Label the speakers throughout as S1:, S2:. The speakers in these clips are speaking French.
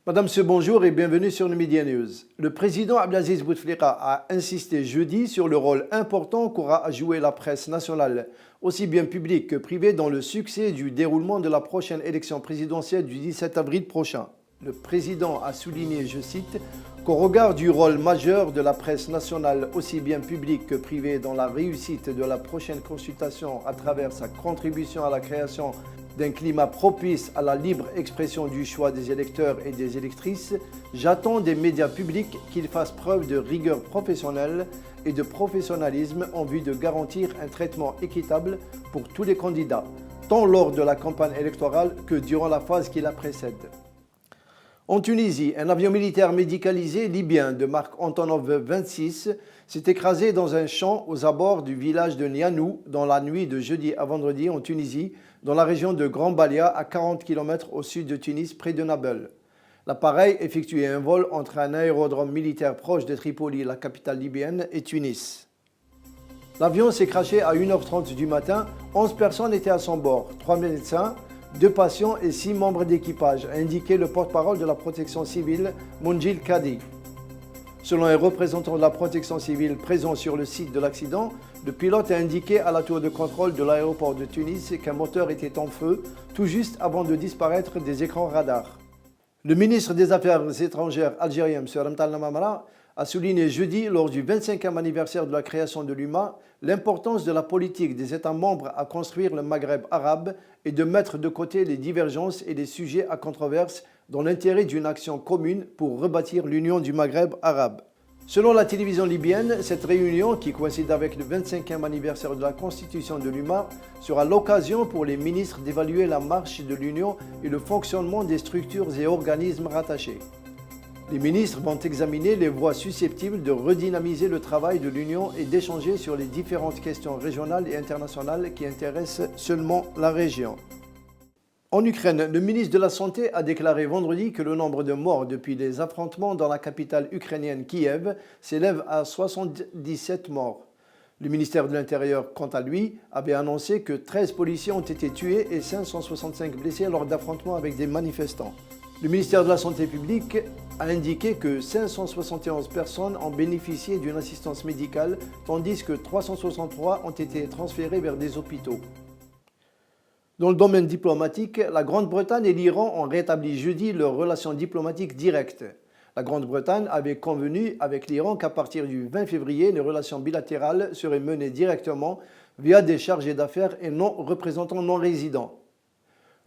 S1: Madame, bonjour et bienvenue sur le Media News. Le président Abdelaziz Bouteflika a insisté jeudi sur le rôle important qu'aura à jouer la presse nationale, aussi bien publique que privée, dans le succès du déroulement de la prochaine élection présidentielle du 17 avril prochain. Le président a souligné, je cite, qu'au regard du rôle majeur de la presse nationale, aussi bien publique que privée, dans la réussite de la prochaine consultation à travers sa contribution à la création d'un climat propice à la libre expression du choix des électeurs et des électrices, j'attends des médias publics qu'ils fassent preuve de rigueur professionnelle et de professionnalisme en vue de garantir un traitement équitable pour tous les candidats, tant lors de la campagne électorale que durant la phase qui la précède. En Tunisie, un avion militaire médicalisé libyen de marque Antonov 26 s'est écrasé dans un champ aux abords du village de Nianou dans la nuit de jeudi à vendredi en Tunisie, dans la région de Grand Balia, à 40 km au sud de Tunis, près de Nabeul. L'appareil effectuait un vol entre un aérodrome militaire proche de Tripoli, la capitale libyenne, et Tunis. L'avion s'est crashé à 1h30 du matin. 11 personnes étaient à son bord, 3 médecins, 2 patients et 6 membres d'équipage, a indiqué le porte-parole de la protection civile, Mounjil Kadi. Selon un représentant de la protection civile présent sur le site de l'accident, le pilote a indiqué à la tour de contrôle de l'aéroport de Tunis qu'un moteur était en feu, tout juste avant de disparaître des écrans radars. Le ministre des Affaires étrangères algérien, M. Ramtal Mamara, a souligné jeudi, lors du 25e anniversaire de la création de l'UMA, l'importance de la politique des États membres à construire le Maghreb arabe et de mettre de côté les divergences et les sujets à controverse dans l'intérêt d'une action commune pour rebâtir l'union du Maghreb arabe. Selon la télévision libyenne, cette réunion, qui coïncide avec le 25e anniversaire de la constitution de l'UMA, sera l'occasion pour les ministres d'évaluer la marche de l'Union et le fonctionnement des structures et organismes rattachés. Les ministres vont examiner les voies susceptibles de redynamiser le travail de l'Union et d'échanger sur les différentes questions régionales et internationales qui intéressent seulement la région. En Ukraine, le ministre de la Santé a déclaré vendredi que le nombre de morts depuis les affrontements dans la capitale ukrainienne Kiev s'élève à 77 morts. Le ministère de l'Intérieur, quant à lui, avait annoncé que 13 policiers ont été tués et 565 blessés lors d'affrontements avec des manifestants. Le ministère de la Santé publique a indiqué que 571 personnes ont bénéficié d'une assistance médicale, tandis que 363 ont été transférées vers des hôpitaux. Dans le domaine diplomatique, la Grande-Bretagne et l'Iran ont rétabli jeudi leurs relations diplomatiques directes. La Grande-Bretagne avait convenu avec l'Iran qu'à partir du 20 février, les relations bilatérales seraient menées directement via des chargés d'affaires et représentants non résidents.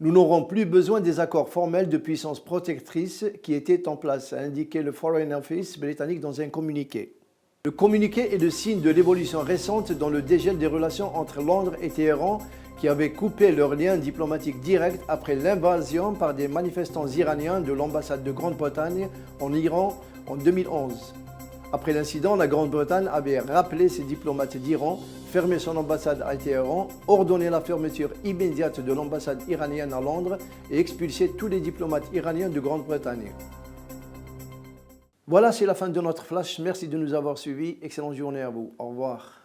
S1: Nous n'aurons plus besoin des accords formels de puissance protectrice qui étaient en place, a indiqué le Foreign Office britannique dans un communiqué. Le communiqué est le signe de l'évolution récente dans le dégel des relations entre Londres et Téhéran, qui avaient coupé leurs liens diplomatiques directs après l'invasion par des manifestants iraniens de l'ambassade de Grande-Bretagne en Iran en 2011. Après l'incident, la Grande-Bretagne avait rappelé ses diplomates d'Iran, fermé son ambassade à Téhéran, ordonné la fermeture immédiate de l'ambassade iranienne à Londres et expulsé tous les diplomates iraniens de Grande-Bretagne. Voilà, c'est la fin de notre flash. Merci de nous avoir suivis. Excellente journée à vous. Au revoir.